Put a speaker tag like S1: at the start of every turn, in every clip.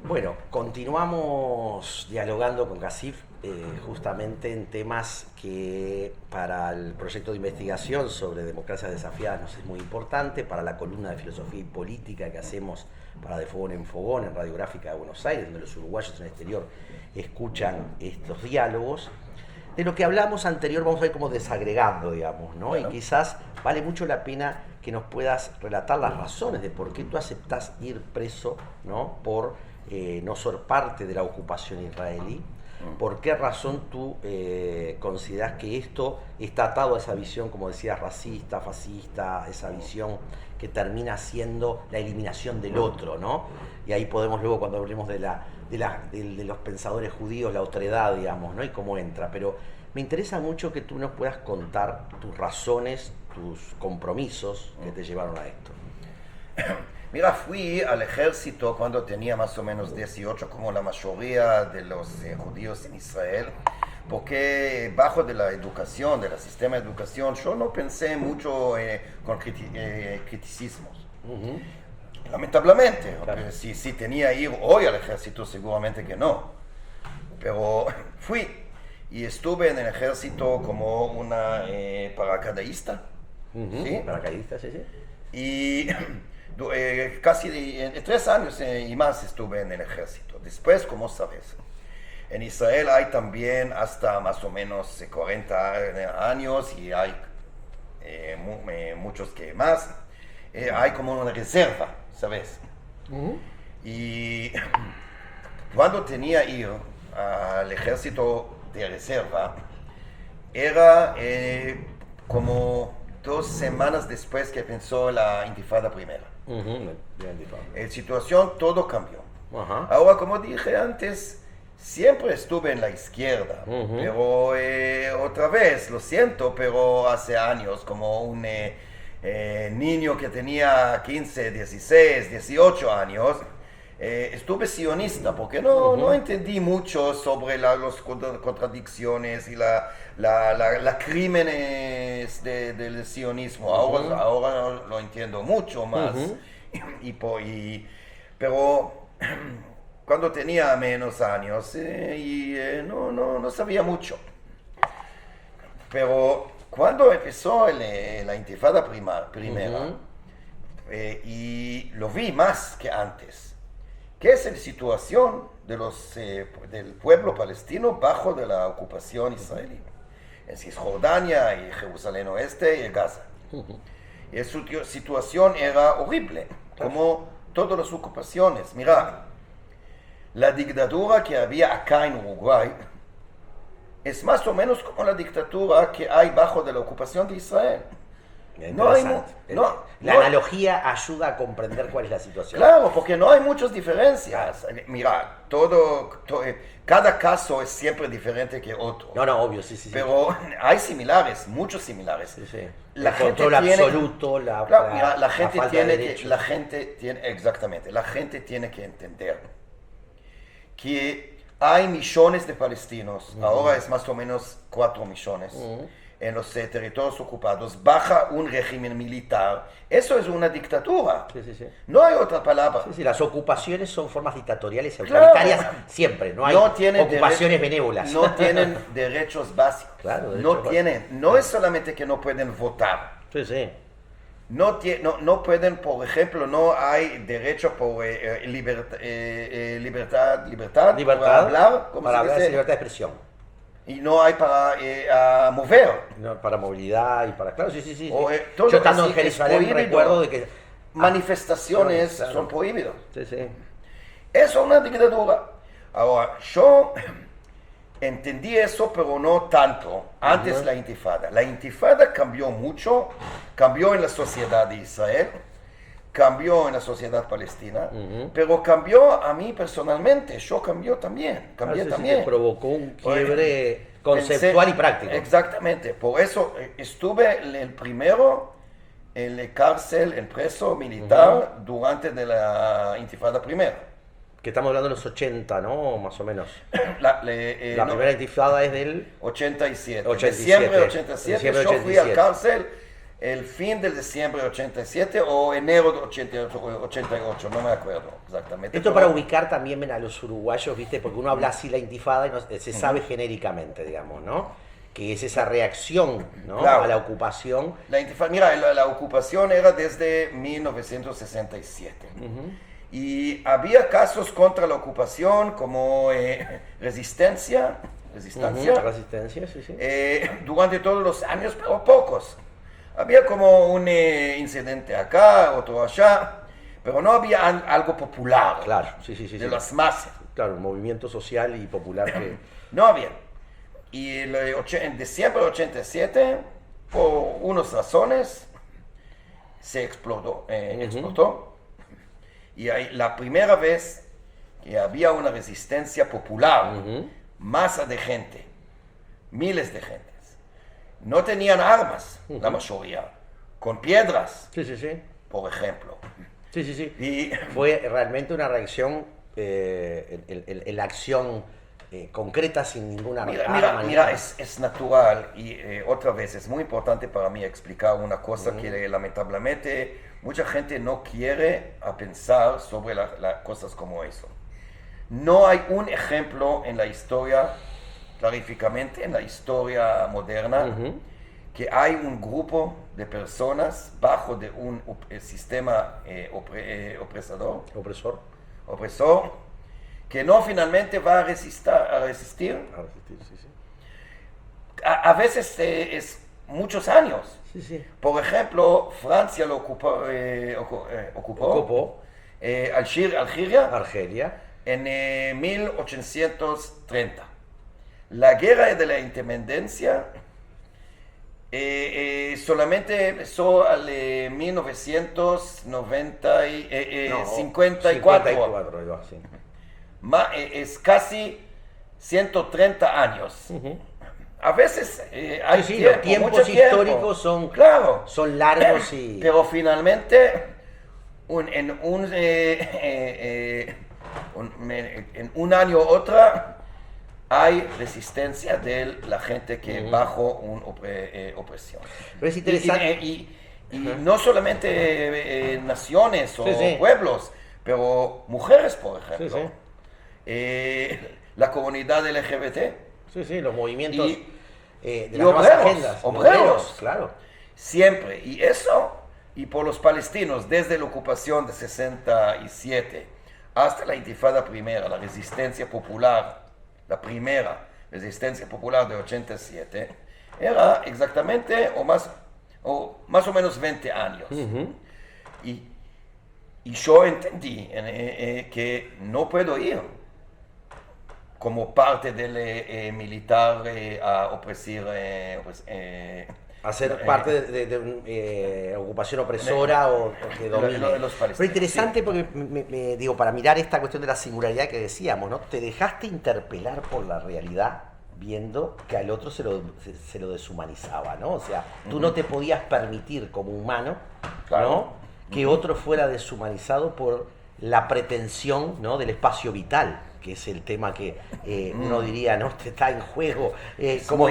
S1: Bueno, continuamos dialogando con Casif justamente en temas que para el proyecto de investigación sobre democracias desafiadas nos es muy importante, para la columna de filosofía y política que hacemos para De Fogón en Fogón en Radiográfica de Buenos Aires, donde los uruguayos en el exterior escuchan estos diálogos. De lo que hablamos anterior vamos a ir como desagregando, digamos, ¿no? Bueno. Y quizás vale mucho la pena que nos puedas relatar las razones de por qué tú aceptás ir preso, ¿no? Por no ser parte de la ocupación israelí. ¿Por qué razón tú consideras que esto está atado a esa visión, como decías, racista, fascista, esa visión que termina siendo la eliminación del otro, ¿no? Y ahí podemos luego, cuando hablemos de los pensadores judíos, la otredad, digamos, ¿no? Y cómo entra. Pero me interesa mucho que tú nos puedas contar tus razones, tus compromisos que te llevaron a esto.
S2: Mira, fui al ejército cuando tenía más o menos 18, como la mayoría de los judíos en Israel, porque bajo de la educación, del sistema de educación, yo no pensé mucho con criticismos. Lamentablemente, claro. Si tenía que ir hoy al ejército, seguramente que no. Pero fui y estuve en el ejército como una paracaidista.
S1: ¿Sí? Paracaidista, sí, sí.
S2: Y casi 3 años y más estuve en el ejército. Después, como sabes, en Israel hay también hasta más o menos 40 años y hay muchos que más. Hay como una reserva, ¿sabes? Y cuando tenía que ir al ejército de reserva, era como 2 semanas después que empezó la intifada primera. La situación, todo cambió. Ahora, como dije antes, siempre estuve en la izquierda, pero otra vez, lo siento, pero hace años, como un niño que tenía 15, 16, 18 años, estuve sionista, porque no entendí mucho sobre las contradicciones y la crímenes del sionismo. Ahora lo entiendo mucho más. Pero cuando tenía menos años no sabía mucho. Pero cuando empezó la intifada primera, y lo vi más que antes, que es la situación del pueblo palestino bajo de la ocupación israelí, en Cisjordania y Jerusalén Oeste y Gaza. Y su situación era horrible, como todas las ocupaciones. Mira, la dictadura que había acá en Uruguay es más o menos como la dictadura que hay bajo de la ocupación de Israel.
S1: La analogía ayuda a comprender cuál es la situación.
S2: Claro, porque no hay muchas diferencias. Mira, cada caso es siempre diferente que otro.
S1: No, obvio, sí.
S2: Pero hay similares, muchos similares.
S1: Sí.
S2: La
S1: el control absoluto,
S2: la gente
S1: falta
S2: tiene
S1: de derechos.
S2: La gente tiene que entender que hay millones de palestinos, ahora es más o menos 4 millones. En los territorios ocupados, bajo un régimen militar. Eso es una dictadura.
S1: Sí.
S2: No hay otra palabra.
S1: Sí, las ocupaciones son formas dictatoriales y autoritarias siempre. No hay ocupaciones benévolas.
S2: No tienen derechos básicos.
S1: Claro,
S2: no es solamente que no pueden votar.
S1: Sí.
S2: No pueden, por ejemplo, no hay derecho por libertad para hablar.
S1: Para hablar es libertad de expresión.
S2: Y no hay para mover.
S1: No, para movilidad y para... Claro, sí.
S2: Yo
S1: estando en Jerusalén recuerdo de que...
S2: manifestaciones son prohibidas.
S1: Sí.
S2: Eso es una dictadura. Ahora, yo entendí eso, pero no tanto. Antes la intifada. La intifada cambió mucho. Cambió en la sociedad de Israel. Cambió en la sociedad palestina, pero cambió a mí personalmente. Yo cambié también.
S1: Sí, provocó un quiebre conceptual y práctico.
S2: Exactamente. Por eso estuve el primero en la cárcel, en preso militar, durante de la intifada primera.
S1: Que estamos hablando de los 80, ¿no? Más o menos.
S2: La
S1: primera intifada es del...
S2: 87.
S1: 87.
S2: Diciembre de 87. Yo fui a la cárcel el fin del diciembre de 87 o enero de 88, no me acuerdo exactamente.
S1: Esto para ubicar también a los uruguayos, ¿viste? Porque uno habla así la intifada y no, se sabe genéricamente, digamos, ¿no? Que es esa reacción, ¿no?
S2: Claro.
S1: A la ocupación.
S2: La intifada, mira, la ocupación era desde 1967. Y había casos contra la ocupación como resistencia,
S1: Resistencia, sí, sí.
S2: durante todos los años, pero pocos. Había como un incidente acá, otro allá, pero no había algo popular.
S1: Claro, sí, sí, sí.
S2: De las masas.
S1: Claro, un movimiento social y popular que...
S2: No había. Y en diciembre de 87, por unas razones, se explotó. Y ahí, la primera vez que había una resistencia popular, masa de gente, miles de gentes. No tenían armas, la mayoría, con piedras,
S1: Sí, sí, sí.
S2: por ejemplo.
S1: Sí, sí, sí.
S2: Y
S1: Fue realmente una reacción, la acción concreta sin ninguna arma.
S2: mira, es natural y otra vez es muy importante para mí explicar una cosa que lamentablemente mucha gente no quiere a pensar sobre las cosas como eso. No hay un ejemplo en la historia, claríficamente en la historia moderna, que hay un grupo de personas bajo de un sistema opresor, que no finalmente va a resistir.
S1: A resistir, sí, sí.
S2: A veces es muchos años.
S1: Sí, sí.
S2: Por ejemplo, Francia lo ocupó
S1: Argelia.
S2: en 1830. La guerra de la independencia solamente empezó en 1954.
S1: Sí.
S2: Es casi 130 años. A veces hay
S1: los tiempos
S2: mucho tiempo.
S1: históricos son,
S2: Claro.
S1: son largos y...
S2: Pero finalmente, en un año u otra, hay resistencia de la gente que bajo una opresión.
S1: Pero es interesante.
S2: Y no solamente naciones o pueblos, pero mujeres, por ejemplo. La comunidad LGBT.
S1: Sí, sí, los movimientos de las
S2: obreros,
S1: nuevas agendas.
S2: obreros.
S1: Claro.
S2: Siempre. Y por los palestinos, desde la ocupación de 67 hasta la intifada primera, la resistencia popular, la primera resistencia popular de 87, era exactamente más o menos 20 años. Y yo entendí que no puedo ir como parte del militar a oprimir.
S1: Hacer parte de una ocupación opresora o que domine. Pero interesante porque, digo, para mirar esta cuestión de la singularidad que decíamos, ¿no? Te dejaste interpelar por la realidad viendo que al otro se lo deshumanizaba, ¿no? O sea, tú no te podías permitir como humano, ¿no? Que otro fuera deshumanizado por la pretensión, ¿no? Del espacio vital, que es el tema que uno diría, ¿no? Está en juego como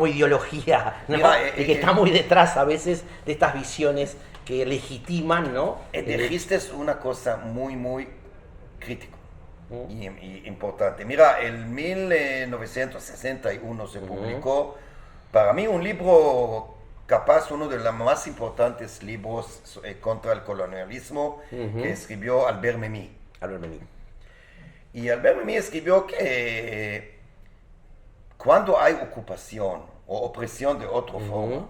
S1: ideología, ¿no?
S2: Mira,
S1: y que está muy detrás a veces de estas visiones que legitiman, ¿no?
S2: Dijiste una cosa muy, muy crítica y importante. Mira, en 1961 se publicó, para mí, un libro capaz uno de los más importantes libros contra el colonialismo que escribió Albert Memmi. Y Albert Memmi escribió que cuando hay ocupación o opresión de otra forma,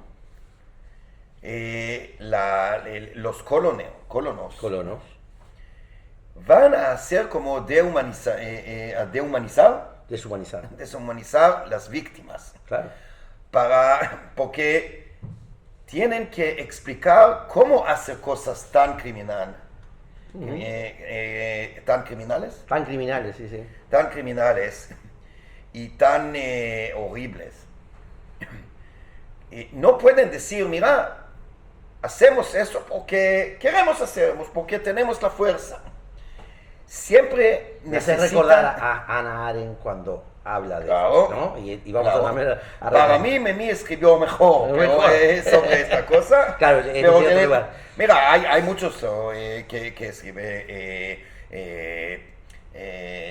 S2: los colonos van a hacer como deshumanizar las víctimas.
S1: Claro.
S2: Porque tienen que explicar cómo hacer cosas tan criminales. Tan criminales,
S1: sí, sí.
S2: Tan criminales y tan horribles. No pueden decir, mira, hacemos eso porque queremos hacerlo, porque tenemos la fuerza. Siempre
S1: me hace recordar a Hannah Arendt cuando habla de
S2: Claro,
S1: eso, ¿no? Y vamos
S2: claro.
S1: también a
S2: Para mí, Memmi escribió mejor, pero, sobre esta cosa.
S1: Claro,
S2: pero
S1: en otro lugar.
S2: mira, hay muchos que escriben.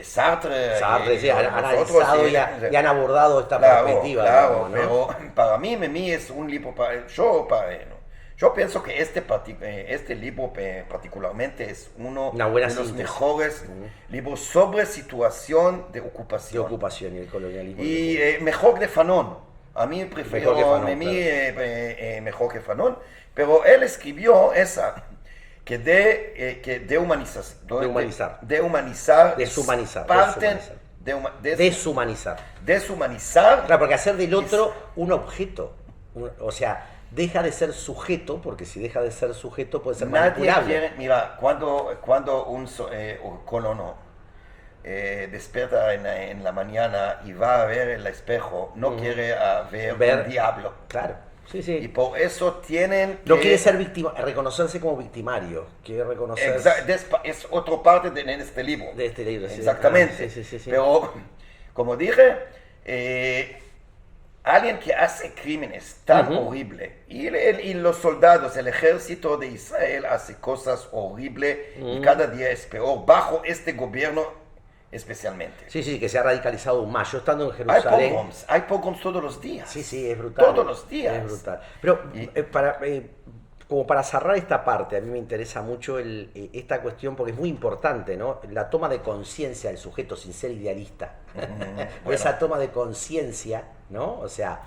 S2: Sartre,
S1: Sartre, sí, han
S2: nosotros,
S1: analizado y han abordado esta perspectiva.
S2: Claro,
S1: Digamos, ¿no?
S2: pero para mí, Memmi es un libro, yo pienso que este libro particularmente es uno
S1: Una buena
S2: de los
S1: síntesis.
S2: mejores libros sobre situación de
S1: De
S2: ocupación.
S1: ocupación y el colonialismo.
S2: Y mejor que Fanon. A mí prefiero
S1: Mejor que Fanon,
S2: Memmi mejor que Fanon, pero él escribió esa que de humanizar,
S1: Deshumanizar.
S2: parten
S1: Deshumanizar.
S2: deshumanizar.
S1: Claro, porque hacer del otro un objeto. O sea, deja de ser sujeto, porque si deja de ser sujeto puede ser
S2: Nadie
S1: manipulable.
S2: quiere, mira, cuando un colono despierta en la mañana y va a ver el espejo, no quiere ver un diablo.
S1: Claro, sí,
S2: Y
S1: sí.
S2: por eso tienen
S1: No
S2: que...
S1: quiere ser víctima, reconocerse como victimario. Quiere reconocerse
S2: Es otra parte en este libro.
S1: de este libro. Sí.
S2: Exactamente.
S1: Sí.
S2: Pero, como dije, alguien que hace crímenes tan horribles, y los soldados, el ejército de Israel hace cosas horribles y cada día es peor, bajo este gobierno especialmente.
S1: Sí, que se ha radicalizado aún más. Yo estando en Jerusalén...
S2: Hay pogroms todos los días.
S1: Sí, es brutal.
S2: Todos los días.
S1: Es brutal. Pero como para cerrar esta parte, a mí me interesa mucho esta cuestión porque es muy importante, ¿no? La toma de conciencia del sujeto sin ser idealista.
S2: Bueno.
S1: Esa toma de conciencia, ¿no? O sea,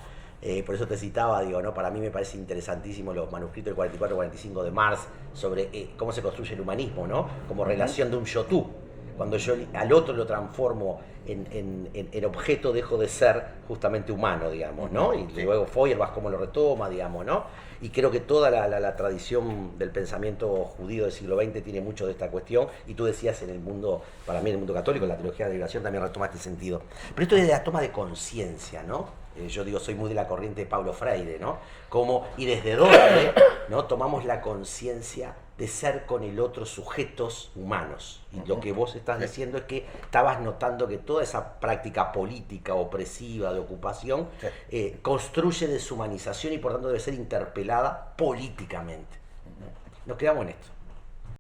S1: por eso te citaba, digo, ¿no? Para mí me parece interesantísimo los manuscritos del 44-45 de Marx sobre cómo se construye el humanismo, ¿no? Como relación de un yo-tú. Cuando yo al otro lo transformo en objeto, dejo de ser justamente humano, digamos, ¿no? Y luego Feuerbach cómo lo retoma, digamos, ¿no? Y creo que toda la tradición del pensamiento judío del siglo XX tiene mucho de esta cuestión, y tú decías en el mundo, para mí en el mundo católico, la teología de la liberación también retoma este sentido. Pero esto es de la toma de conciencia, ¿no? Yo digo, soy muy de la corriente de Paulo Freire, ¿no? Y desde dónde, ¿no? Tomamos la conciencia de ser con el otro sujetos humanos. Y lo que vos estás diciendo es que estabas notando que toda esa práctica política opresiva de ocupación construye deshumanización y por tanto debe ser interpelada políticamente. Nos quedamos en esto.